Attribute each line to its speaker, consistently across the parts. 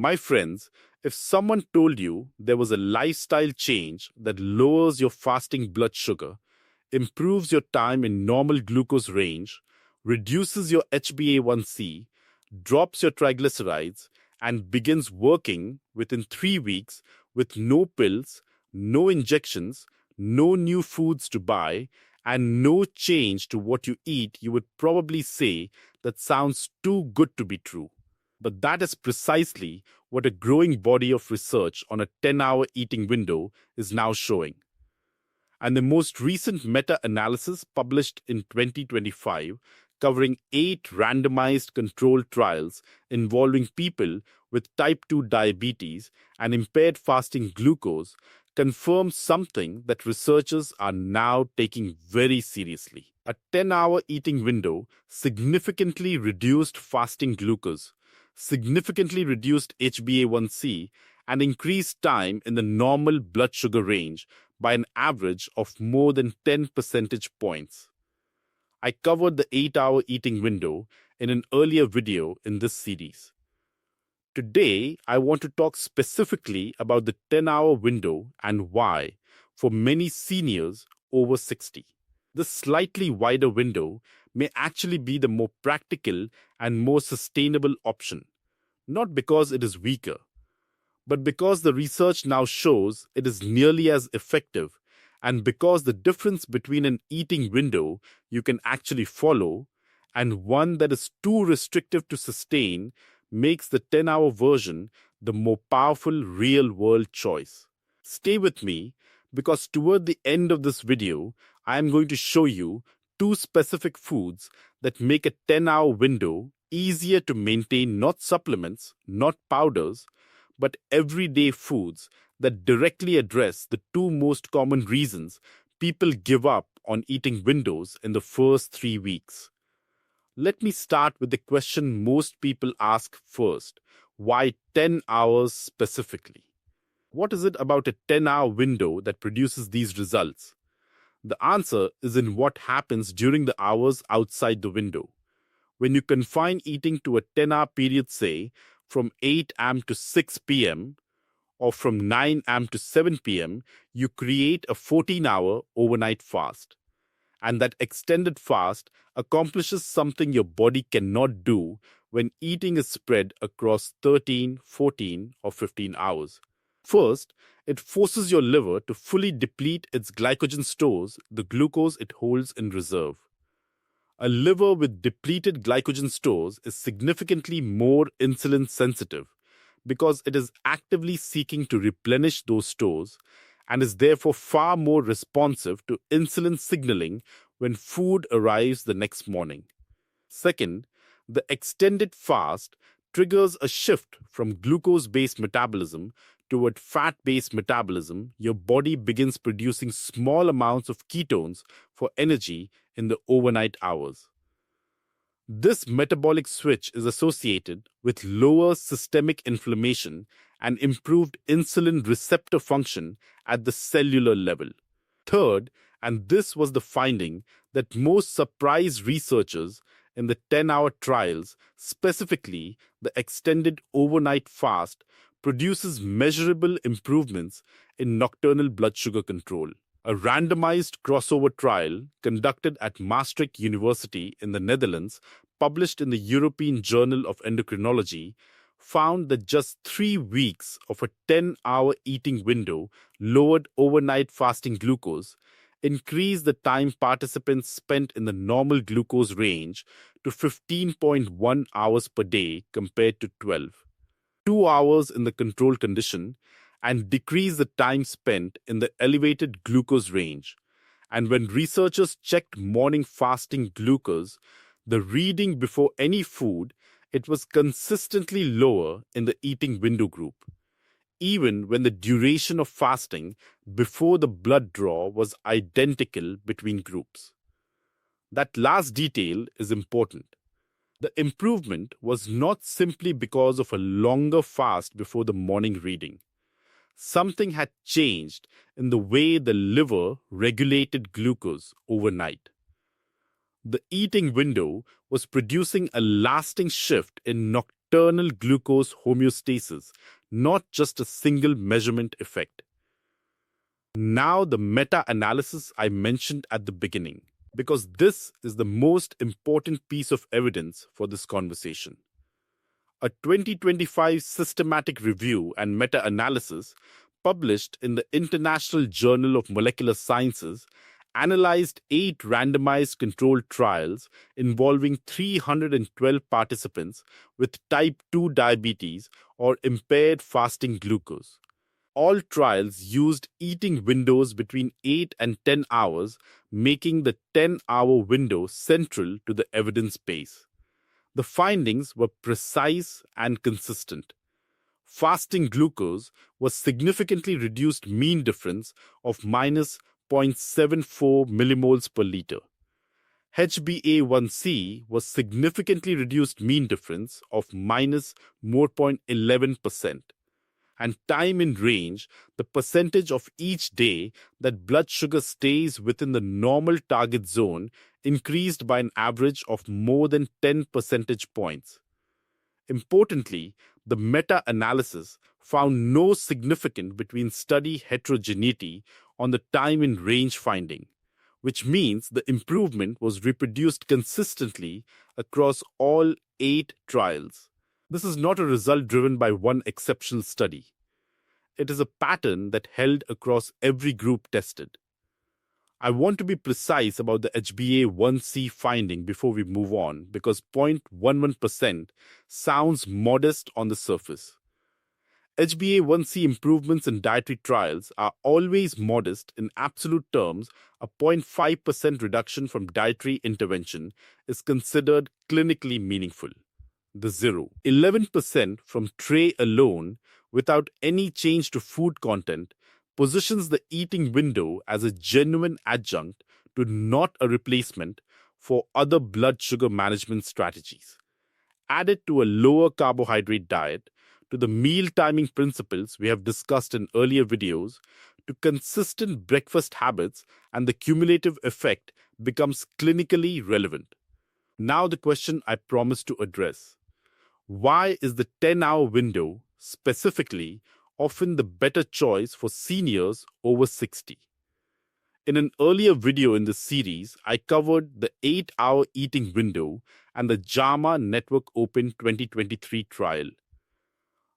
Speaker 1: My friends, if someone told you there was a lifestyle change that lowers your fasting blood sugar, improves your time in normal glucose range, reduces your HbA1c, drops your triglycerides, and begins working within 3 weeks with no pills, no injections, no new foods to buy, and no change to what you eat, you would probably say that sounds too good to be true. But that is precisely what a growing body of research on a 10-hour eating window is now showing. And the most recent meta analysis published in 2025, covering 8 randomized controlled trials involving people with type 2 diabetes and impaired fasting glucose, confirms something that researchers are now taking very seriously. A 10-hour eating window significantly reduced fasting glucose, significantly reduced HbA1c, and increased time in the normal blood sugar range by an average of more than 10 percentage points. I covered the 8-hour eating window in an earlier video in this series. Today, I want to talk specifically about the 10-hour window and why, for many seniors over 60. This slightly wider window may actually be the more practical and more sustainable option, not because it is weaker, but because the research now shows it is nearly as effective, and because the difference between an eating window you can actually follow and one that is too restrictive to sustain makes the 10-hour version the more powerful real-world choice. Stay with me, because toward the end of this video, I am going to show you 2 specific foods that make a 10-hour window easier to maintain, not supplements, not powders, but everyday foods that directly address the 2 most common reasons people give up on eating windows in the first 3 weeks. Let me start with the question most people ask first: why 10 hours specifically? What is it about a 10-hour window that produces these results? The answer is in what happens during the hours outside the window. When you confine eating to a 10-hour period, say from 8 am to 6 pm, or from 9 am to 7 pm, you create a 14-hour overnight fast. And that extended fast accomplishes something your body cannot do when eating is spread across 13, 14, or 15 hours. First, it forces your liver to fully deplete its glycogen stores, the glucose it holds in reserve. A liver with depleted glycogen stores is significantly more insulin sensitive because it is actively seeking to replenish those stores and is therefore far more responsive to insulin signaling when food arrives the next morning. Second, the extended fast triggers a shift from glucose-based metabolism toward fat-based metabolism. Your body begins producing small amounts of ketones for energy in the overnight hours. This metabolic switch is associated with lower systemic inflammation and improved insulin receptor function at the cellular level. Third, and this was the finding that most surprised researchers in the 10-hour trials, specifically the extended overnight fast, produces measurable improvements in nocturnal blood sugar control. A randomized crossover trial conducted at Maastricht University in the Netherlands, published in the European Journal of Endocrinology, found that just 3 weeks of a 10-hour eating window lowered overnight fasting glucose, increased the time participants spent in the normal glucose range to 15.1 hours per day compared to 12, 2 hours in the control condition, and decrease the time spent in the elevated glucose range. And when researchers checked morning fasting glucose, the reading before any food, it was consistently lower in the eating window group, even when the duration of fasting before the blood draw was identical between groups. That last detail is important. The improvement was not simply because of a longer fast before the morning reading. Something had changed in the way the liver regulated glucose overnight. The eating window was producing a lasting shift in internal glucose homeostasis, not just a single measurement effect. Now, the meta-analysis I mentioned at the beginning, because this is the most important piece of evidence for this conversation. A 2025 systematic review and meta-analysis published in the International Journal of Molecular Sciences analyzed 8 randomized controlled trials involving 312 participants with type 2 diabetes or impaired fasting glucose. All trials used eating windows between 8 and 10 hours, making the 10-hour window central to the evidence base. The findings were precise and consistent. Fasting glucose was significantly reduced mean difference of minus 0.74 millimoles per liter. HbA1c was significantly reduced mean difference of minus 0.11%. And time in range, the percentage of each day that blood sugar stays within the normal target zone increased by an average of more than 10 percentage points. Importantly, the meta-analysis found no significance between study heterogeneity on the time in range finding, which means the improvement was reproduced consistently across all 8 trials. This is not a result driven by one exceptional study. It is a pattern that held across every group tested. I want to be precise about the HbA1c finding before we move on because 0.11% sounds modest on the surface. HbA1c improvements in dietary trials are always modest in absolute terms. A 0.5% reduction from dietary intervention is considered clinically meaningful. The 11% from tray alone without any change to food content positions the eating window as a genuine adjunct to not a replacement for other blood sugar management strategies. Added to a lower carbohydrate diet, to the meal timing principles we have discussed in earlier videos, to consistent breakfast habits, and the cumulative effect becomes clinically relevant. Now the question I promised to address. Why is the 10-hour window, specifically, often the better choice for seniors over 60? In an earlier video in this series, I covered the 8-hour eating window and the JAMA Network Open 2023 trial.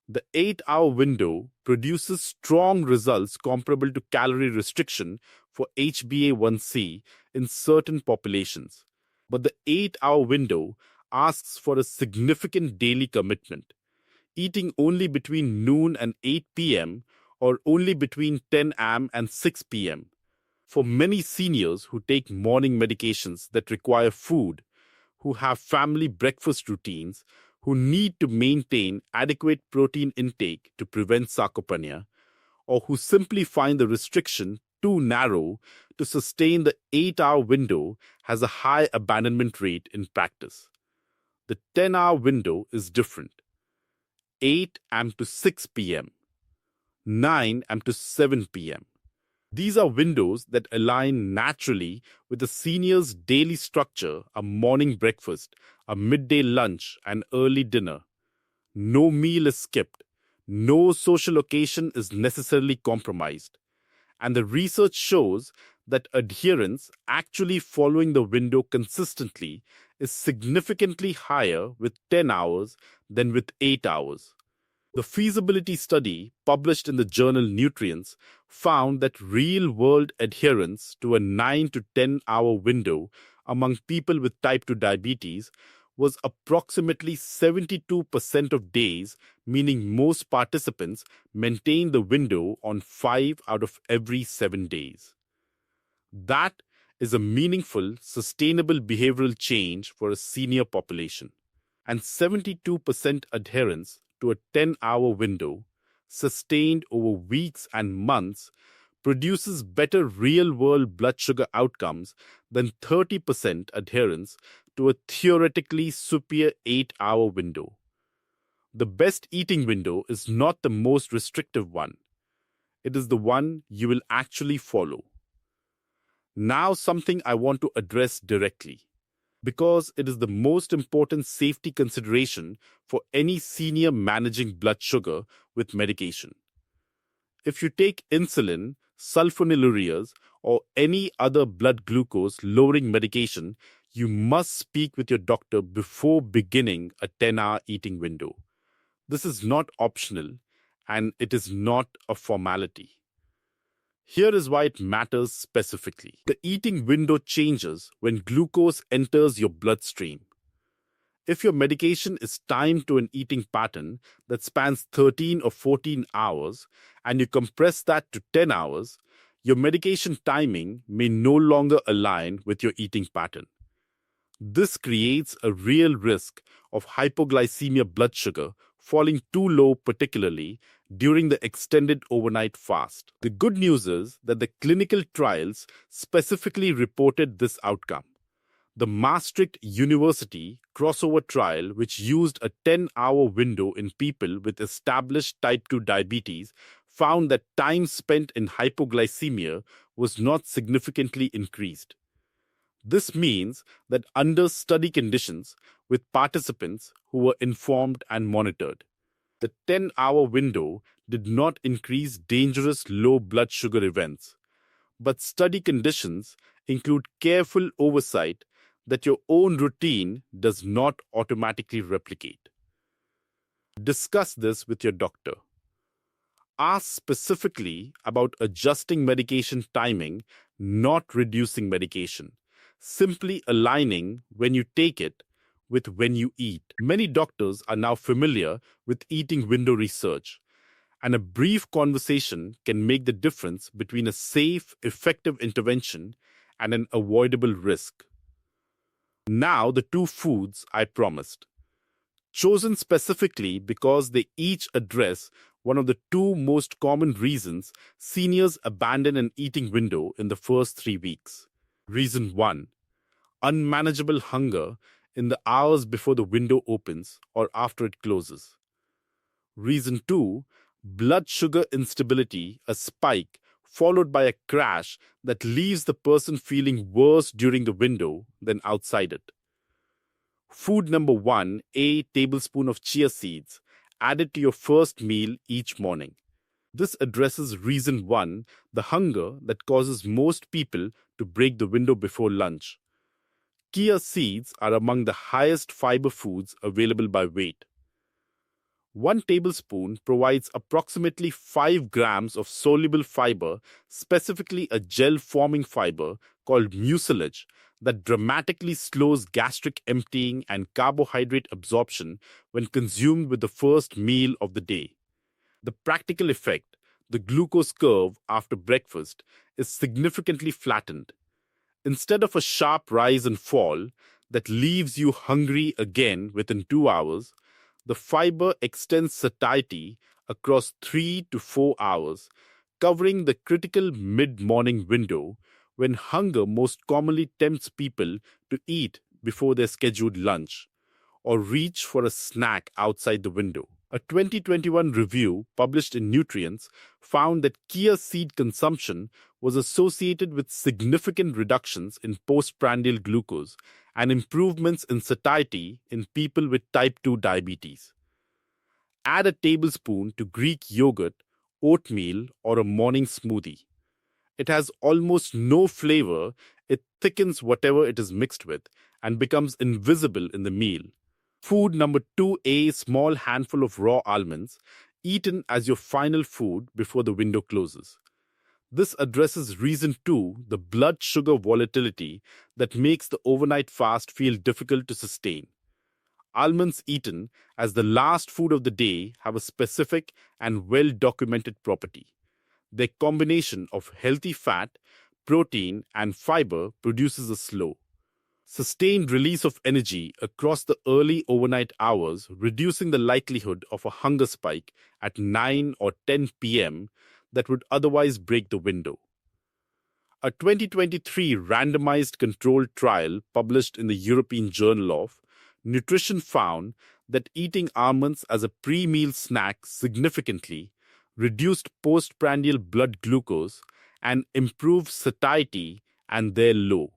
Speaker 1: The 8-hour window produces strong results comparable to calorie restriction for HbA1c in certain populations. But the 8-hour window asks for a significant daily commitment, eating only between noon and 8 p.m. or only between 10 a.m. and 6 p.m. For many seniors who take morning medications that require food, who have family breakfast routines, who need to maintain adequate protein intake to prevent sarcopenia, or who simply find the restriction too narrow to sustain the 8-hour window has a high abandonment rate in practice. The 10-hour window is different. 8 a.m. to 6 p.m., 9 a.m. to 7 p.m. These are windows that align naturally with the senior's daily structure: a morning breakfast, a midday lunch, and early dinner. No meal is skipped. No social occasion is necessarily compromised. And the research shows that adherence, actually following the window consistently, is significantly higher with 10 hours than with 8 hours. The feasibility study, published in the journal Nutrients, found that real-world adherence to a 9 to 10-hour window among people with type 2 diabetes was approximately 72% of days, meaning most participants maintained the window on 5 out of every 7 days. That is a meaningful, sustainable behavioral change for a senior population. And 72% adherence to a 10-hour window, sustained over weeks and months, produces better real-world blood sugar outcomes than 30% adherence to a theoretically superior 8-hour window. The best eating window is not the most restrictive one. It is the one you will actually follow. Now, something I want to address directly. because it is the most important safety consideration for any senior managing blood sugar with medication. If you take insulin, sulfonylureas, or any other blood glucose lowering medication, you must speak with your doctor before beginning a 10-hour eating window. This is not optional, and it is not a formality. Here is why it matters specifically. The eating window changes when glucose enters your bloodstream. If your medication is timed to an eating pattern that spans 13 or 14 hours and you compress that to 10 hours, your medication timing may no longer align with your eating pattern. This creates a real risk of hypoglycemia blood sugar falling too low, particularly during the extended overnight fast. The good news is that the clinical trials specifically reported this outcome. The Maastricht University crossover trial, which used a 10-hour window in people with established type 2 diabetes, found that time spent in hypoglycemia was not significantly increased. This means that under study conditions, with participants who were informed and monitored, the 10-hour window did not increase dangerous low blood sugar events. But study conditions include careful oversight that your own routine does not automatically replicate. Discuss this with your doctor. Ask specifically about adjusting medication timing, not reducing medication, simply aligning when you take it with when you eat. Many doctors are now familiar with eating window research, and a brief conversation can make the difference between a safe, effective intervention and an avoidable risk. Now, the two foods I promised, chosen specifically because they each address one of the two most common reasons seniors abandon an eating window in the first 3 weeks. Reason 1: unmanageable hunger in the hours before the window opens or after it closes. Reason 2: blood sugar instability, a spike followed by a crash that leaves the person feeling worse during the window than outside it. Food number 1: a tablespoon of chia seeds added to your first meal each morning. This addresses reason 1, the hunger that causes most people to break the window before lunch. Chia seeds are among the highest fiber foods available by weight. 1 tablespoon provides approximately 5 grams of soluble fiber, specifically a gel-forming fiber called mucilage, that dramatically slows gastric emptying and carbohydrate absorption when consumed with the first meal of the day. The practical effect, the glucose curve after breakfast, is significantly flattened. Instead of a sharp rise and fall that leaves you hungry again within 2 hours, the fiber extends satiety across 3 to 4 hours, covering the critical mid-morning window when hunger most commonly tempts people to eat before their scheduled lunch or reach for a snack outside the window. A 2021 review published in Nutrients found that chia seed consumption was associated with significant reductions in postprandial glucose and improvements in satiety in people with type 2 diabetes. Add a tablespoon to Greek yogurt, oatmeal, or a morning smoothie. It has almost no flavor, it thickens whatever it is mixed with, and becomes invisible in the meal. Food number 2: a small handful of raw almonds, eaten as your final food before the window closes. This addresses reason 2, the blood sugar volatility that makes the overnight fast feel difficult to sustain. Almonds eaten as the last food of the day have a specific and well-documented property. Their combination of healthy fat, protein, and fiber produces a slow, sustained release of energy across the early overnight hours, reducing the likelihood of a hunger spike at 9 or 10 p.m. that would otherwise break the window. A 2023 randomized controlled trial published in the European Journal of Nutrition found that eating almonds as a pre-meal snack significantly reduced postprandial blood glucose and improved satiety and their low.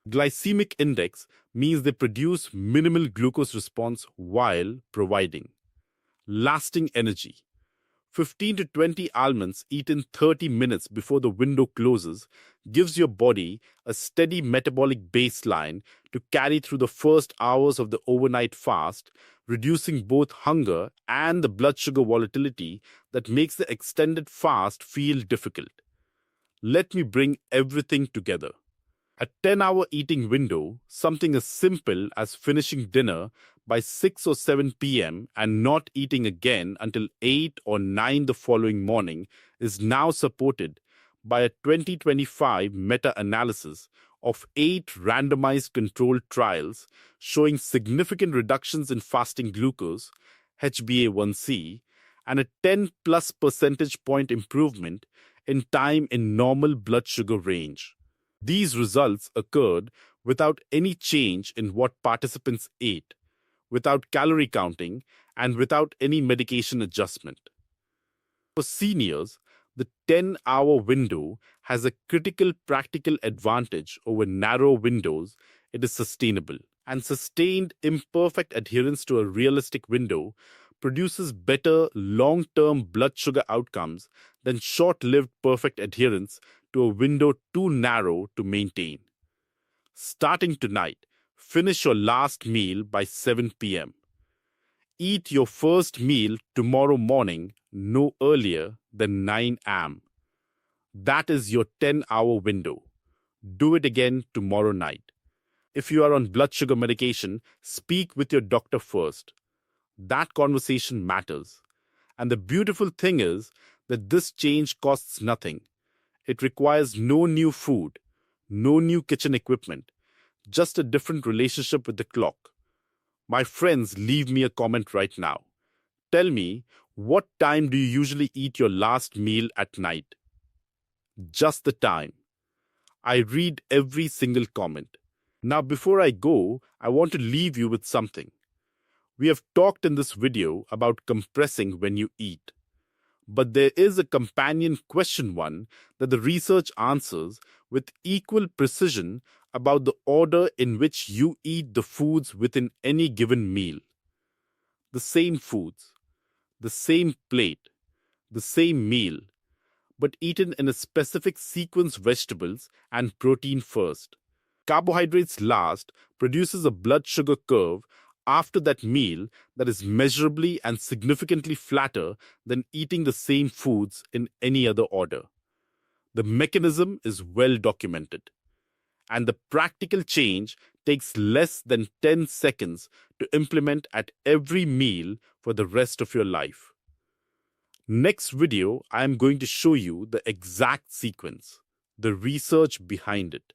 Speaker 1: Glycemic index means they produce minimal glucose response while providing lasting energy. 15 to 20 almonds eaten 30 minutes before the window closes gives your body a steady metabolic baseline to carry through the first hours of the overnight fast, reducing both hunger and the blood sugar volatility that makes the extended fast feel difficult. Let me bring everything together. A 10-hour eating window, something as simple as finishing dinner by 6 or 7 p.m. and not eating again until 8 or 9 the following morning, is now supported by a 2025 meta-analysis of 8 randomized controlled trials showing significant reductions in fasting glucose, HbA1c, and a 10 plus percentage point improvement in time in normal blood sugar range. These results occurred without any change in what participants ate, without calorie counting, and without any medication adjustment. For seniors, the 10-hour window has a critical practical advantage over narrow windows. It is sustainable, and sustained imperfect adherence to a realistic window produces better long-term blood sugar outcomes than short-lived perfect adherence to a window too narrow to maintain. Starting tonight, finish your last meal by 7 p.m. Eat your first meal tomorrow morning no earlier than 9 a.m. That is your 10-hour window. Do it again tomorrow night. If you are on blood sugar medication, speak with your doctor first. That conversation matters. And the beautiful thing is that this change costs nothing. It requires no new food, no new kitchen equipment, just a different relationship with the clock. My friends, leave me a comment right now. Tell me, what time do you usually eat your last meal at night? Just the time. I read every single comment. Now, before I go, I want to leave you with something. We have talked in this video about compressing when you eat. But there is a companion question one that the research answers with equal precision about the order in which you eat the foods within any given meal. The same foods, the same plate, the same meal, but eaten in a specific sequence: vegetables and protein first. Carbohydrates last produces a blood sugar curve after that meal that is measurably and significantly flatter than eating the same foods in any other order. The mechanism is well documented, and the practical change takes less than 10 seconds to implement at every meal for the rest of your life. Next video, I am going to show you the exact sequence, the research behind it,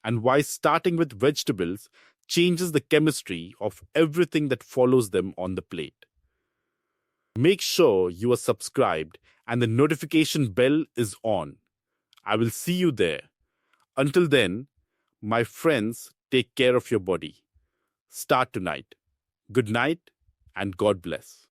Speaker 1: and why starting with vegetables changes the chemistry of everything that follows them on the plate. Make sure you are subscribed and the notification bell is on. I will see you there. Until then, my friends, take care of your body. Start tonight. Good night and God bless.